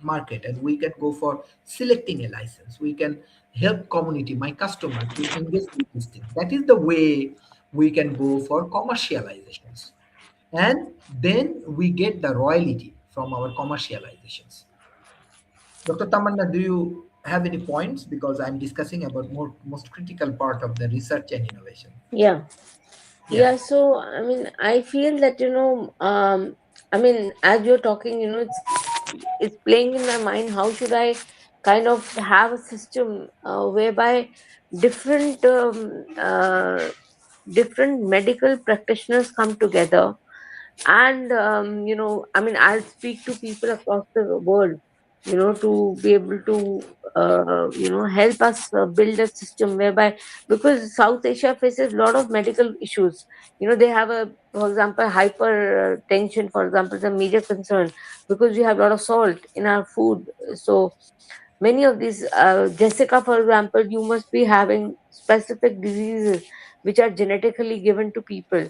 market, and we can go for selecting a license. We can help community, my customer, to engage with this thing. That is the way we can go for commercializations, and then we get the royalty from our commercializations. Dr. Tamanna, do you have any points? Because I'm discussing about most critical part of the research and innovation. Yeah. Yeah. Yeah, so I mean, I feel that I mean, as you're talking, it's playing in my mind. How should I kind of have a system whereby different different medical practitioners come together, and I mean, I'll speak to people across the world, to be able to help us build a system whereby, because South Asia faces a lot of medical issues. They have a, for example, hypertension, for example, is a major concern because we have a lot of salt in our food. So many of these, Jessica, for example, you must be having specific diseases which are genetically given to people.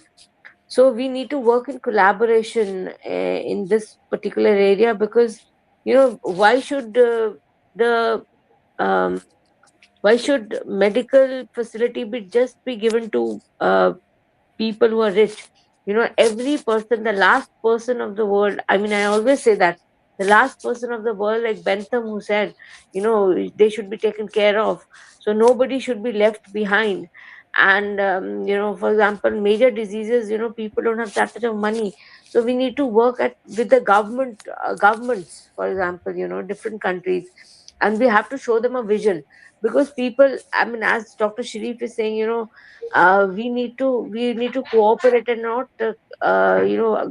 So we need to work in collaboration in this particular area, because why should the um, why should medical facility be just be given to people who are rich? Every person, the last person of the world, I mean, I always say that the last person of the world, like Bentham, who said, they should be taken care of, so nobody should be left behind. And for example, major diseases, people don't have that much of money, so we need to work with the governments, for example, different countries, and we have to show them a vision. Because people, I mean, as Dr. Sharif is saying, we need to cooperate and not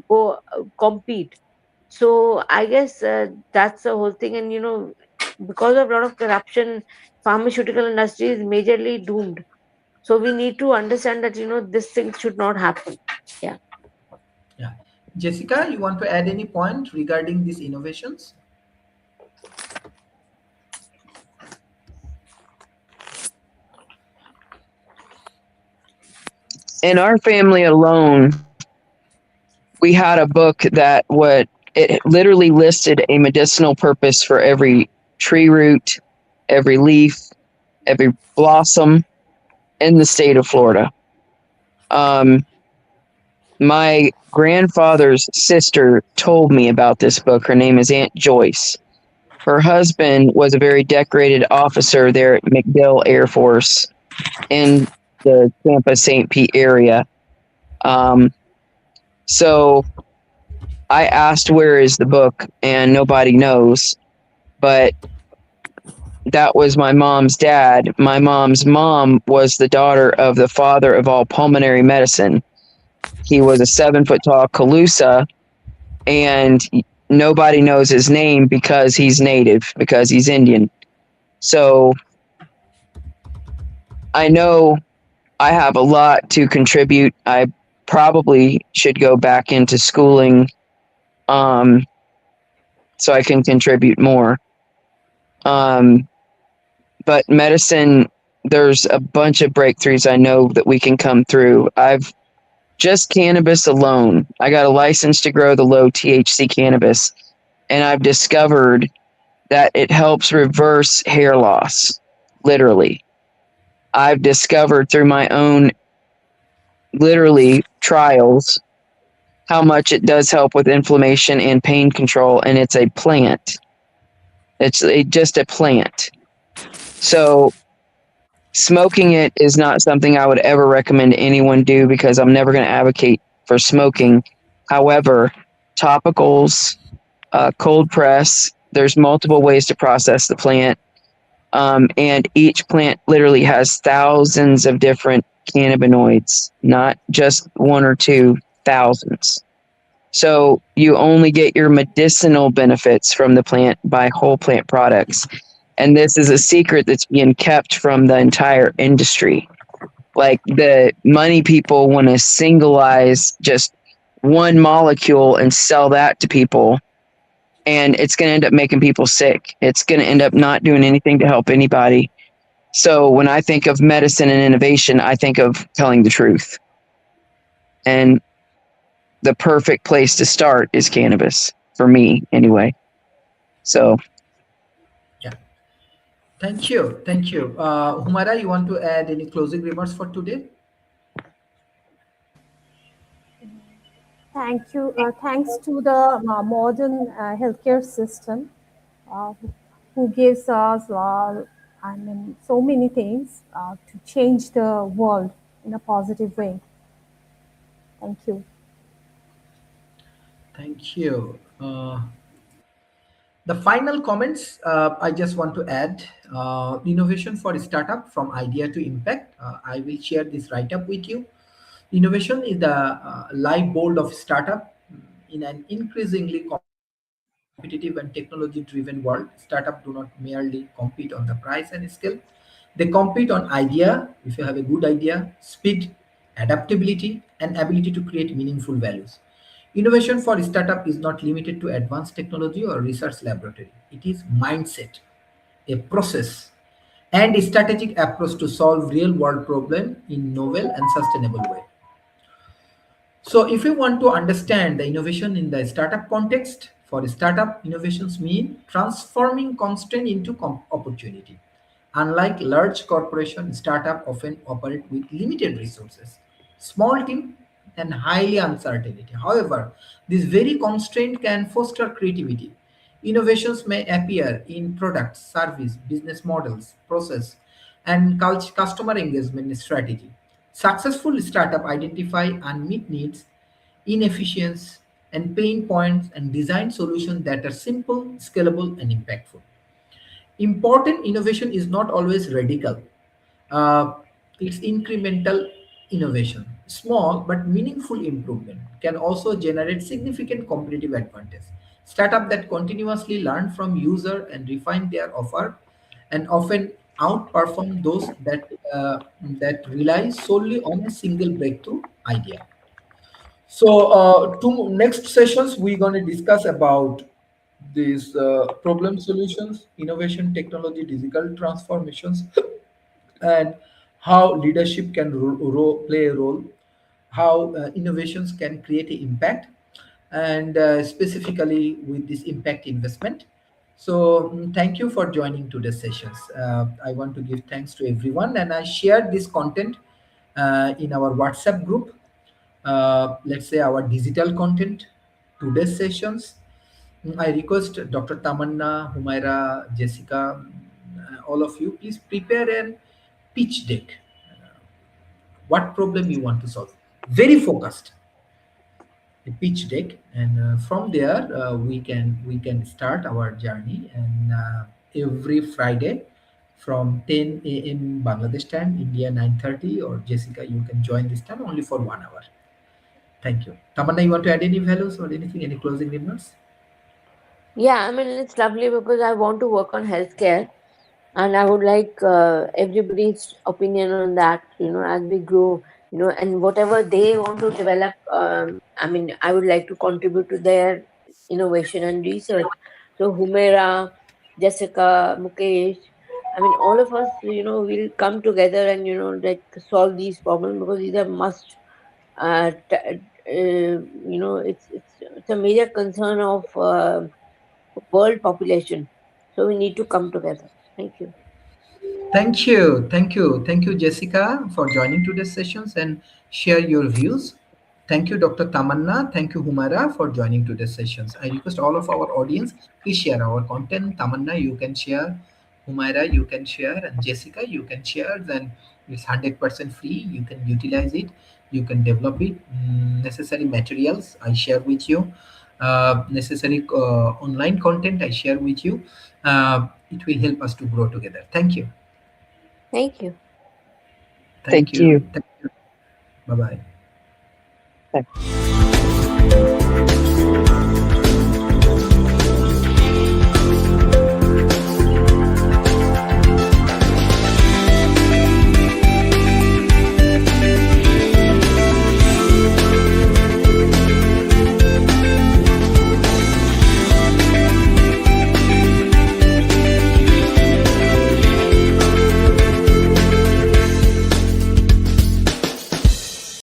go compete. So I guess that's the whole thing. And because of a lot of corruption, pharmaceutical industry is majorly doomed. So we need to understand that this thing should not happen. Yeah. Yeah. Jessica, you want to add any point regarding these innovations? In our family alone, we had a book that it literally listed a medicinal purpose for every tree root, every leaf, every blossom in the state of Florida. My grandfather's sister told me about this book. Her name is Aunt Joyce. Her husband was a very decorated officer there at MacDill Air Force in the Tampa St. Pete area. So I asked, where is the book? And nobody knows. But that was my mom's dad. My mom's mom was the daughter of the father of all pulmonary medicine. He was a 7-foot tall Calusa, and nobody knows his name because he's native, because he's Indian. So I know I have a lot to contribute. I probably should go back into schooling so I can contribute more. But medicine, there's a bunch of breakthroughs I know that we can come through. I've just cannabis alone. I got a license to grow the low THC cannabis, and I've discovered that it helps reverse hair loss, literally. I've discovered through my own, literally, trials how much it does help with inflammation and pain control, and it's a plant. It's just a plant. So smoking it is not something I would ever recommend anyone do, because I'm never going to advocate for smoking. However, topicals, cold press, there's multiple ways to process the plant. And each plant literally has thousands of different cannabinoids, not just one or two, thousands. So you only get your medicinal benefits from the plant by whole plant products. And this is a secret that's being kept from the entire industry. Like, the money people want to singleize just one molecule and sell that to people. And it's going to end up making people sick. It's going to end up not doing anything to help anybody. So when I think of medicine and innovation, I think of telling the truth. And the perfect place to start is cannabis, for me anyway. So Yeah. Thank you. Thank you. Humara, you want to add any closing remarks for today? Thank you. Thanks to the modern healthcare system, uh, who gives us, so many things to change the world in a positive way. Thank you. Thank you. The final comments I just want to add, innovation for startup from idea to impact. I will share this write up with you. Innovation is the lifeblood of startup. In an increasingly competitive and technology-driven world, startups do not merely compete on the price and skill. They compete on idea. If you have a good idea, speed, adaptability, and ability to create meaningful values. Innovation for startup is not limited to advanced technology or research laboratory. It is mindset, a process, and a strategic approach to solve real-world problem in novel and sustainable way. So if you want to understand the innovation in the startup context, for startup, innovations mean transforming constraint into opportunity. Unlike large corporation, startup often operate with limited resources, small team, and highly uncertainty. However, this very constraint can foster creativity. Innovations may appear in products, service, business models, process, and customer engagement strategy. Successful startup identify unmet needs, inefficiencies, and pain points and design solutions that are simple, scalable, and impactful. Important innovation is not always radical. Uh, it's incremental innovation. Small but meaningful improvement can also generate significant competitive advantage. Startups that continuously learn from user and refine their offer and often outperform those that rely solely on a single breakthrough idea. So, two next sessions we're going to discuss about these problem solutions, innovation, technology, digital transformations, and how leadership can play a role, how innovations can create an impact, and specifically with this impact investment. So, thank you for joining today's sessions. I want to give thanks to everyone, and I shared this content in our WhatsApp group. Let's say our digital content, today's sessions. I request Dr. Tamanna, Humaira, Jessica, all of you, please prepare an pitch deck. What problem you want to solve? Very focused. A pitch deck, and from there we can start our journey. And every Friday from 10 a.m. Bangladesh time, India 9:30, or Jessica, you can join this time only for 1 hour. Thank you. Tamanna, you want to add any values or anything, any closing remarks? Yeah, I mean, it's lovely because I want to work on healthcare, and I would like everybody's opinion on that, as we grow, and whatever they want to develop. I mean, I would like to contribute to their innovation and research. So, Humaira, Jessica, Mukesh, I mean, all of us, will come together and, like solve these problems because these are must. It's a major concern of world population. So we need to come together. Thank you. Thank you, Jessica, for joining today's sessions and share your views. Thank you, Dr. Tamanna. Thank you, Humara, for joining today's sessions. I request all of our audience, please share our content. Tamanna, you can share. Humaira, you can share. And Jessica, you can share. Then it's 100% free. You can utilize it. You can develop it. Necessary materials, I share with you. Necessary online content, I share with you. It will help us to grow together. Thank you. Thank you. Thank Thank you. you. Thank you. Bye bye. Bye.